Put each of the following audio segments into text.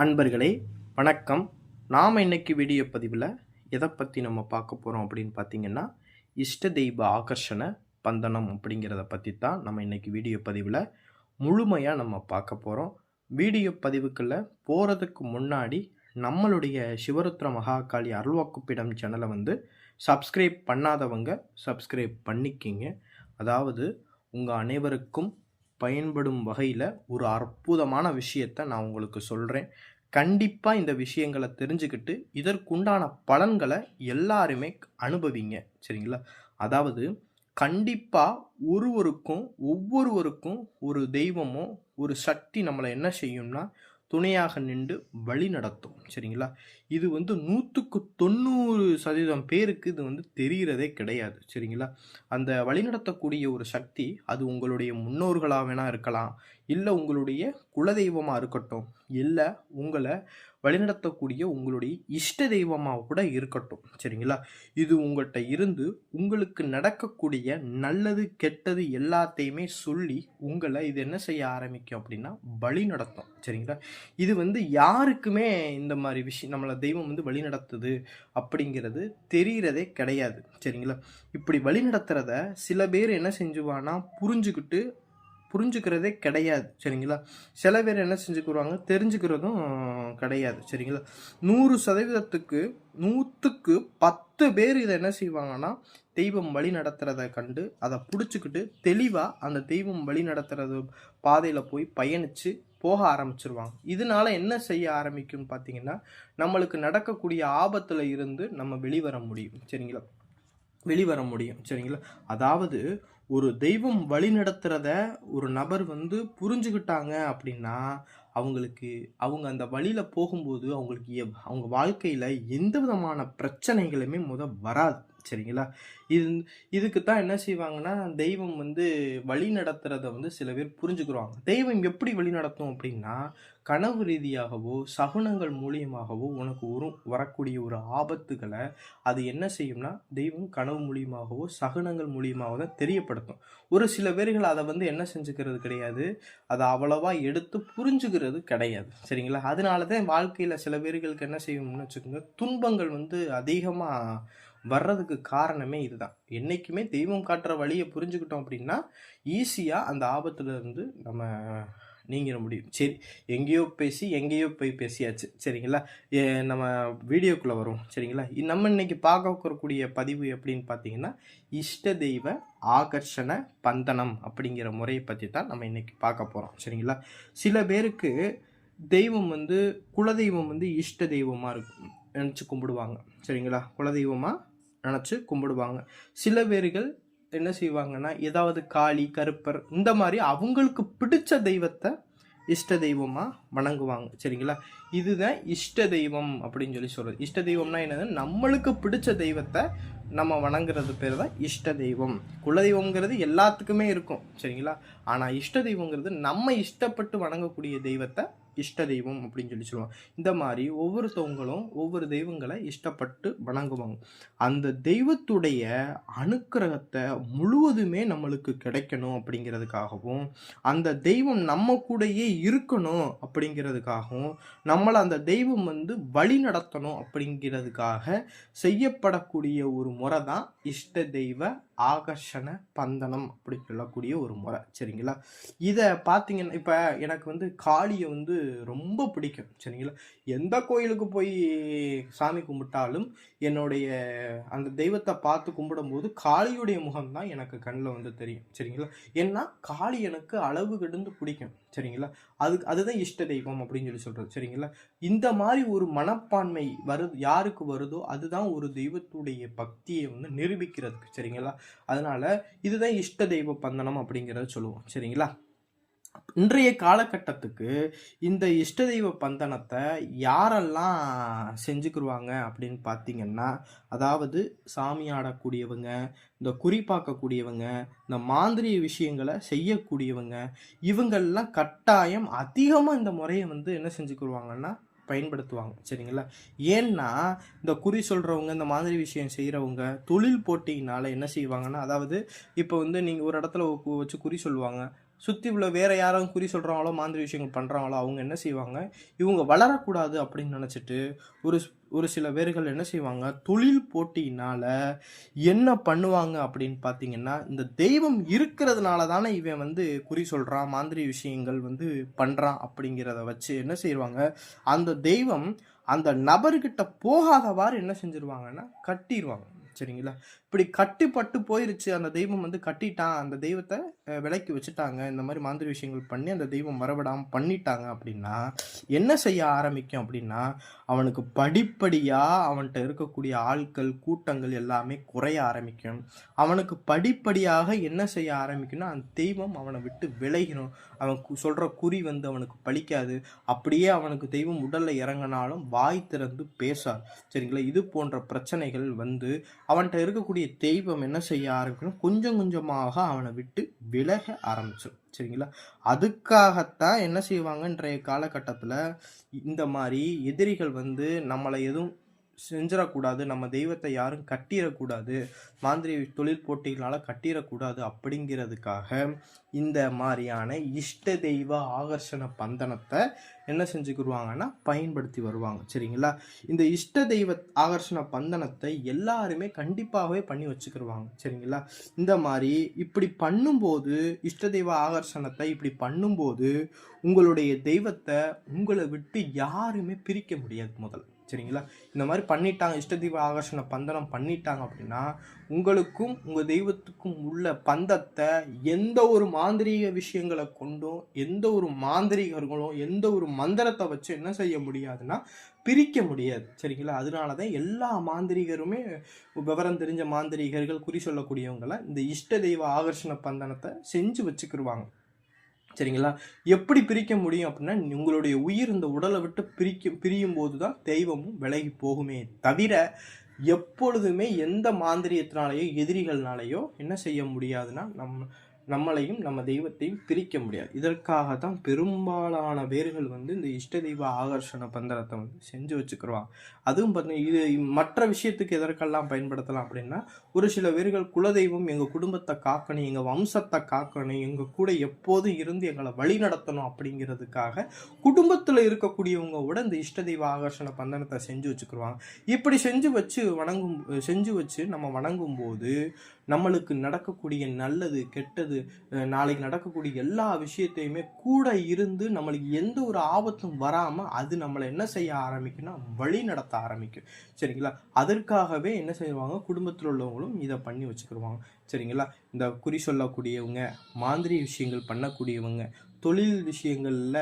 அன்பர்களே வணக்கம். நாம் இன்னைக்கு வீடியோ பதிவில் எதை பற்றி நம்ம பார்க்க போகிறோம் அப்படின்னு பார்த்தீங்கன்னா, இஷ்ட தெய்வ ஆகர்ஷண பந்தனம் அப்படிங்கிறத பற்றி தான் நம்ம இன்னைக்கு வீடியோ பதிவில் முழுமையாக நம்ம பார்க்க போகிறோம். வீடியோ பதிவுக்குள்ளே போகிறதுக்கு முன்னாடி நம்மளுடைய சிவருத்ர மகாகாளி அருள்வாக்குப்பிடம் சேனலை சப்ஸ்கிரைப் பண்ணாதவங்க சப்ஸ்கிரைப் பண்ணிக்கிங்க. அதாவது உங்கள் அனைவருக்கும் பயன்படும் வகையில் ஒரு அற்புதமான விஷயத்தை நான் உங்களுக்கு சொல்கிறேன். கண்டிப்பாக இந்த விஷயங்களை தெரிஞ்சுக்கிட்டு இதற்குண்டான பலன்களை எல்லாருமே அனுபவிங்க. சரிங்களா? அதாவது கண்டிப்பாக ஒவ்வொருவருக்கும் ஒரு தெய்வமோ ஒரு சக்தி நம்மளை என்ன செய்யும்னா துணையாக நின்று வழி நடத்தும். சரிங்களா? இது 100க்கு 90% பேருக்கு இது தெரிகிறதே கிடையாது. சரிங்களா? அந்த வழிநடத்தக்கூடிய ஒரு சக்தி அது உங்களுடைய முன்னோர்களாக வேணா இருக்கலாம், இல்லை உங்களுடைய குலதெய்வமாக இருக்கட்டும், இல்லை உங்களை வழிநடத்தக்கூடிய உங்களுடைய இஷ்ட தெய்வமாக கூட இருக்கட்டும். சரிங்களா? இது உங்கள்கிட்ட இருந்து உங்களுக்கு நடக்கக்கூடிய நல்லது கெட்டது எல்லாத்தையுமே சொல்லி உங்களை இது என்ன செய்ய ஆரம்பிக்கும் அப்படின்னா வழி நடத்தும். சரிங்களா? இது யாருக்குமே இந்த மாதிரி விஷயம் நம்மளை தெய்வம் வழி நடத்துது அப்படிங்கிறது தெரிகிறதே கிடையாது. சரிங்களா? இப்படி வழி நடத்துறத சில பேர் என்ன செஞ்சுவானா புரிஞ்சுக்கிறதே கிடையாது. சரிங்களா? சில பேர் என்ன செஞ்சுக்குருவாங்க, தெரிஞ்சுக்கிறதும் கிடையாது. சரிங்களா? 100%க்கு 100க்கு 10 பேர் இதை என்ன செய்வாங்கன்னா தெய்வம் வழி நடத்துறத கண்டு அதை பிடிச்சிக்கிட்டு தெளிவாக அந்த தெய்வம் வழி நடத்துறது பாதையில் போய் பயணித்து போக ஆரம்பிச்சிருவாங்க. இதனால என்ன செய்ய ஆரம்பிக்கும்னு பார்த்தீங்கன்னா, நம்மளுக்கு நடக்கக்கூடிய ஆபத்தில் இருந்து நம்ம வெளிவர முடியும். சரிங்களா? அதாவது ஒரு தெய்வம் வழி நடத்துறத ஒரு நபர் புரிஞ்சுக்கிட்டாங்க அப்படின்னா அவங்க அந்த வழியில் போகும்போது அவங்க வாழ்க்கையில் எந்த விதமான பிரச்சனைகளுமே வராது. சரிங்களா? இதுக்கு தான் என்ன செய்வாங்கன்னா, தெய்வம் வழி நடத்துறத சில பேர் புரிஞ்சுக்கிறாங்க. தெய்வம் எப்படி வழி நடத்தும் அப்படின்னா, கனவு ரீதியாகவோ சகுனங்கள் மூலியமாகவோ உனக்கு வரக்கூடிய ஒரு ஆபத்துகளை அது என்ன செய்யும்னா தெய்வம் கனவு மூலியமாகவோ சகுனங்கள் மூலியமாக தான் தெரியப்படுத்தும். ஒரு சில பேர்கள் அதை என்ன செஞ்சுக்கிறது கிடையாது, அதை அவ்வளவா எடுத்து புரிஞ்சுக்கிறது கிடையாது. சரிங்களா? அதனால தான் வாழ்க்கையில் சில பேர்களுக்கு என்ன செய்யும்னு வச்சுக்கோங்க, துன்பங்கள் அதிகமாக வர்றதுக்கு காரணமே இதுதான். என்றைக்குமே தெய்வம் காட்டுற வழியை புரிஞ்சுக்கிட்டோம் அப்படின்னா ஈஸியாக அந்த ஆபத்துல இருந்து நம்ம நீங்கிட முடியும். சரி, எங்கேயோ போய் பேசியாச்சு. சரிங்களா? நம்ம வீடியோக்குள்ளே வரும். சரிங்களா? நம்ம இன்னைக்கு பார்க்கக்கூடிய பதிவு எப்படின்னு பார்த்தீங்கன்னா, இஷ்ட தெய்வ ஆகர்ஷண பந்தனம் அப்படிங்கிற முறையை பற்றி தான் நம்ம இன்னைக்கு பார்க்க போகிறோம். சரிங்களா? சில பேருக்கு தெய்வம் குலதெய்வம் இஷ்ட தெய்வமாக இருக்கும் நினச்சி கும்பிடுவாங்க. சரிங்களா? குலதெய்வமாக நினச்சி கும்பிடுவாங்க. சில பேர்கள் என்ன செய்வாங்கன்னா, ஏதாவது காளி, கருப்பர் இந்த மாதிரி அவங்களுக்கு பிடிச்ச தெய்வத்தை இஷ்ட தெய்வமாக வணங்குவாங்க. சரிங்களா? இதுதான் இஷ்ட தெய்வம் அப்படின்னு சொல்கிறது. இஷ்ட தெய்வம்னா என்னது, நம்மளுக்கு பிடிச்ச தெய்வத்தை நம்ம வணங்குறது பேர் தான் இஷ்ட தெய்வம். குலதெய்வங்கிறது எல்லாத்துக்குமே இருக்கும். சரிங்களா? ஆனால் இஷ்ட தெய்வங்கிறது நம்ம இஷ்டப்பட்டு வணங்கக்கூடிய தெய்வத்தை இஷ்ட தெய்வம் அப்படின்னு சொல்லுவாங்க. இந்த மாதிரி ஒவ்வொருத்தவங்களும் ஒவ்வொரு தெய்வங்களை இஷ்டப்பட்டு வணங்குவாங்க. அந்த தெய்வத்துடைய அனுக்கிரகத்தை முழுவதுமே நம்மளுக்கு கிடைக்கணும் அப்படிங்கிறதுக்காகவும், அந்த தெய்வம் நம்ம கூடயே இருக்கணும் அப்படிங்கிறதுக்காகவும், நம்மளை அந்த தெய்வம் வழி நடத்தணும் அப்படிங்கிறதுக்காக செய்யப்படக்கூடிய ஒரு முறை தான் இஷ்ட தெய்வ ஆகர்ஷண பந்தனம் அப்படி சொல்லக்கூடிய ஒரு முறை. சரிங்களா? இதை பார்த்தீங்கன்னா, இப்போ எனக்கு காளியை ரொம்ப பிடிக்கும். சரிங்களா? எந்த கோயிலுக்கு போய் சாமி கும்பிட்டாலும் என்னுடைய அந்த தெய்வத்தை பார்த்து கும்பிடும்போது காளியுடைய முகம்தான் எனக்கு கண்ணில் தெரியும். சரிங்களா? ஏன்னா காளி எனக்கு அளவு கடந்து பிடிக்கும். சரிங்களா? அதுதான் இஷ்ட தெய்வம் அப்படின்னு சொல்கிறது. சரிங்களா? இந்த மாதிரி ஒரு மனப்பான்மை யாருக்கு வருதோ அதுதான் ஒரு தெய்வத்துடைய பக்தியை நிரூபிக்கிறதுக்கு. சரிங்களா? அதனால இதுதான் இஷ்ட தெய்வ பந்தனம் அப்படிங்கிறத சொல்லுவோம். சரிங்களா? இன்றைய காலகட்டத்துக்கு இந்த இஷ்ட தெய்வ பந்தனத்தை யாரெல்லாம் செஞ்சுக்கிடுவாங்க அப்படின்னு பார்த்தீங்கன்னா, அதாவது சாமி ஆடக்கூடியவங்க, இந்த குறி பார்க்கக்கூடியவங்க, இந்த மாந்திரிய விஷயங்களை செய்யக்கூடியவங்க, இவங்கெல்லாம் கட்டாயம் அதிகமாக இந்த முறையை என்ன செஞ்சுக்கிடுவாங்கன்னா பயன்படுத்துவாங்க. சரிங்களா? ஏன்னா இந்த குறி சொல்கிறவங்க, இந்த மாதிரி விஷயம் செய்கிறவங்க தொழில் போட்டியினால் என்ன செய்வாங்கன்னா, அதாவது இப்போ நீங்கள் ஒரு இடத்துல வச்சு குறி சொல்லுவாங்க. சுற்றி உள்ள வேறு யாரும் குறி சொல்கிறாங்களோ மாந்திரி விஷயங்கள் பண்ணுறாங்களோ அவங்க என்ன செய்வாங்க, இவங்க வளரக்கூடாது அப்படின்னு நினச்சிட்டு ஒரு ஒரு சில பேர்கள் என்ன செய்வாங்க, தொழில் போட்டியினால் என்ன பண்ணுவாங்க அப்படின்னு பார்த்தீங்கன்னா, இந்த தெய்வம் இருக்கிறதுனால தானே இவன் வந்து குறி சொல்கிறான் மாந்திரி விஷயங்கள் வந்து பண்ணுறான் அப்படிங்கிறத வச்சு என்ன செய்வாங்க, அந்த தெய்வம் அந்த நபர்கிட்ட போகாதவாறு என்ன செஞ்சிருவாங்கன்னா கட்டிடுவாங்க. சரிங்களா? இப்படி கட்டுப்பட்டு போயிருச்சு, அந்த தெய்வம் வந்து கட்டிட்டான், அந்த தெய்வத்தை விலக்கி வச்சுட்டாங்க, இந்த மாதிரி மாந்திரி விஷயங்கள் பண்ணி அந்த தெய்வம் வரவிடாமல் பண்ணிட்டாங்க அப்படின்னா என்ன செய்ய ஆரம்பிக்கும் அப்படின்னா, அவனுக்கு படிப்படியாக அவன்கிட்ட இருக்கக்கூடிய ஆட்கள் கூட்டங்கள் எல்லாமே குறைய ஆரம்பிக்கும். அவனுக்கு படிப்படியாக என்ன செய்ய ஆரம்பிக்கும்னா அந்த தெய்வம் அவனை விட்டு விலகிடும். அவன் சொல்கிற குறி வந்து அவனுக்கு பலிக்காது. அப்படியே அவனுக்கு தெய்வம் உடலில் இறங்கினாலும் வாய் திறந்து பேசார். சரிங்களா? இது போன்ற பிரச்சனைகள் வந்து அவன்கிட்ட இருக்கக்கூடிய தெய்வம் என்ன செய்ய ஆரம்பிக்கணும், கொஞ்சம் கொஞ்சமாக அவனை விட்டு விலக ஆரம்பிச்சிடும். சரிங்களா? அதுக்காகத்தான் என்ன செய்வாங்க இன்றைய காலகட்டத்தில், இந்த மாதிரி எதிரிகள் வந்து நம்மளை எதுவும் செஞ்சிடக்கூடாது, நம்ம தெய்வத்தை யாரும் கட்டிடக்கூடாது, மாந்திரி தொழில் போட்டிகளால் கட்டிடக்கூடாது அப்படிங்கிறதுக்காக இந்த மாதிரியான இஷ்ட தெய்வ ஆகர்ஷண பந்தனத்தை என்ன செஞ்சுக்கிடுவாங்கன்னா பயன்படுத்தி வருவாங்க. சரிங்களா? இந்த இஷ்ட தெய்வ ஆகர்ஷண பந்தனத்தை எல்லாருமே கண்டிப்பாகவே பண்ணி வச்சுக்கிடுவாங்க. சரிங்களா? இந்த மாதிரி இப்படி பண்ணும்போது, இஷ்ட தெய்வ ஆகர்ஷணத்தை இப்படி பண்ணும்போது உங்களுடைய தெய்வத்தை உங்களை விட்டு யாருமே பிரிக்க முடியாது முதல்ல. சரிங்களா? இந்த மாதிரி பண்ணிட்டாங்க, இஷ்ட தெய்வ ஆகர்ஷண பந்தனம் பண்ணிட்டாங்க அப்படின்னா உங்களுக்கும் உங்கள் தெய்வத்துக்கும் உள்ள பந்தத்தை எந்த ஒரு மாந்திரீக விஷயங்களை கொண்டும், எந்த ஒரு மாந்திரிகர்களும், எந்த ஒரு மந்திரத்தை வச்சு என்ன செய்ய முடியாதுன்னா பிரிக்க முடியாது. சரிங்களா? அதனால தான் எல்லா மாந்திரிகருமே, விவரம் தெரிஞ்ச மாந்திரிகர்கள், குறி சொல்லக்கூடியவங்களை இந்த இஷ்ட தெய்வ ஆகர்ஷண பந்தனத்தை செஞ்சு வச்சுக்கிடுவாங்க. சரிங்களா? எப்படி பிரிக்க முடியும் அப்படின்னா, உங்களுடைய உயிர் இந்த உடலை விட்டு பிரியும் போது தான் தெய்வமும் விலகி போகுமே தவிர, எப்பொழுதுமே எந்த மாந்திரியத்தினாலேயோ எதிரிகள்னாலேயோ என்ன செய்ய முடியாதுன்னா நம்மளையும் நம்ம தெய்வத்தையும் பிரிக்க முடியாது. இதற்காக தான் பெரும்பாலான பேர்கள் வந்து இந்த இஷ்ட தெய்வ ஆகர்ஷண பந்தனத்தை வந்து செஞ்சு வச்சுக்கிடுவாங்க. அதுவும் பார்த்தீங்கன்னா இது மற்ற விஷயத்துக்கு எதற்கெல்லாம் பயன்படுத்தலாம் அப்படின்னா, ஒரு சில பேர்கள் குலதெய்வம் எங்கள் குடும்பத்தை காக்கணும், எங்கள் வம்சத்தை காக்கணும், எங்கள் கூட எப்போதும் இருந்து எங்களை வழி நடத்தணும் அப்படிங்கிறதுக்காக குடும்பத்தில் இருக்கக்கூடியவங்க கூட இந்த இஷ்ட தெய்வ ஆகர்ஷண பந்தனத்தை செஞ்சு வச்சுக்கிடுவாங்க. இப்படி செஞ்சு வச்சு நம்ம வணங்கும் போது நம்மளுக்கு நடக்கக்கூடிய நல்லது கெட்டது, நாளைக்கு நடக்கக்கூடிய எல்லா விஷயத்தையுமே கூட இருந்து நம்மளுக்கு எந்த ஒரு ஆபத்தும் வராமல் அது நம்மளை என்ன செய்ய ஆரம்பிக்கும்னா வழி நடத்த ஆரம்பிக்கும். சரிங்களா? அதற்காகவே என்ன செய்வாங்க, குடும்பத்தில் உள்ளவங்களும் இதை பண்ணி வச்சுக்கிடுவாங்க. சரிங்களா? இந்த குறி சொல்லக்கூடியவங்க, மாந்திரி விஷயங்கள் பண்ணக்கூடியவங்க, தொழில் விஷயங்களில்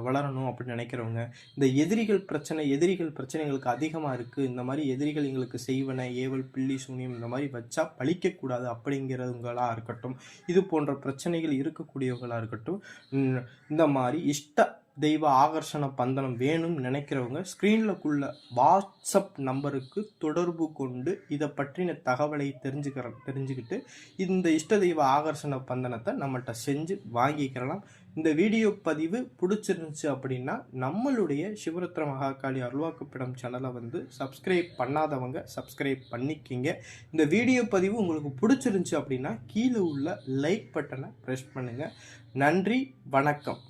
வளரணும் அப்படின்னு நினைக்கிறவங்க, இந்த எதிரிகள் பிரச்சனைகளுக்கு அதிகமாக இருக்குது, இந்த மாதிரி எதிரிகள் எங்களுக்கு செய்வன, ஏவல், பில்லி, சூனியம் இந்த மாதிரி வச்சா பழிக்கக்கூடாது அப்படிங்கிறவங்களாக இருக்கட்டும், இது போன்ற பிரச்சனைகள் இருக்கக்கூடியவங்களாக இருக்கட்டும், இந்த மாதிரி இஷ்ட தெய்வ ஆகர்ஷண பந்தனம் வேணும்னு நினைக்கிறவங்க ஸ்க்ரீனில் வாட்ஸ்அப் நம்பருக்கு தொடர்பு கொண்டு இதை பற்றின தகவலை தெரிஞ்சுக்கிட்டு இந்த இஷ்ட தெய்வ ஆகர்ஷண பந்தனத்தை நம்மகிட்ட செஞ்சு வாங்கிக்கிறலாம். இந்த வீடியோ பதிவு பிடிச்சிருந்துச்சு அப்படின்னா நம்மளுடைய சிவரத்ன மகாகாளி அருள்வாக்குப்பிடம் சேனலை வந்து சப்ஸ்கிரைப் பண்ணாதவங்க சப்ஸ்கிரைப் பண்ணிக்கிங்க. இந்த வீடியோ பதிவு உங்களுக்கு பிடிச்சிருந்துச்சு அப்படின்னா கீழே உள்ள லைக் பட்டனை ப்ரெஸ் பண்ணுங்கள். நன்றி, வணக்கம்.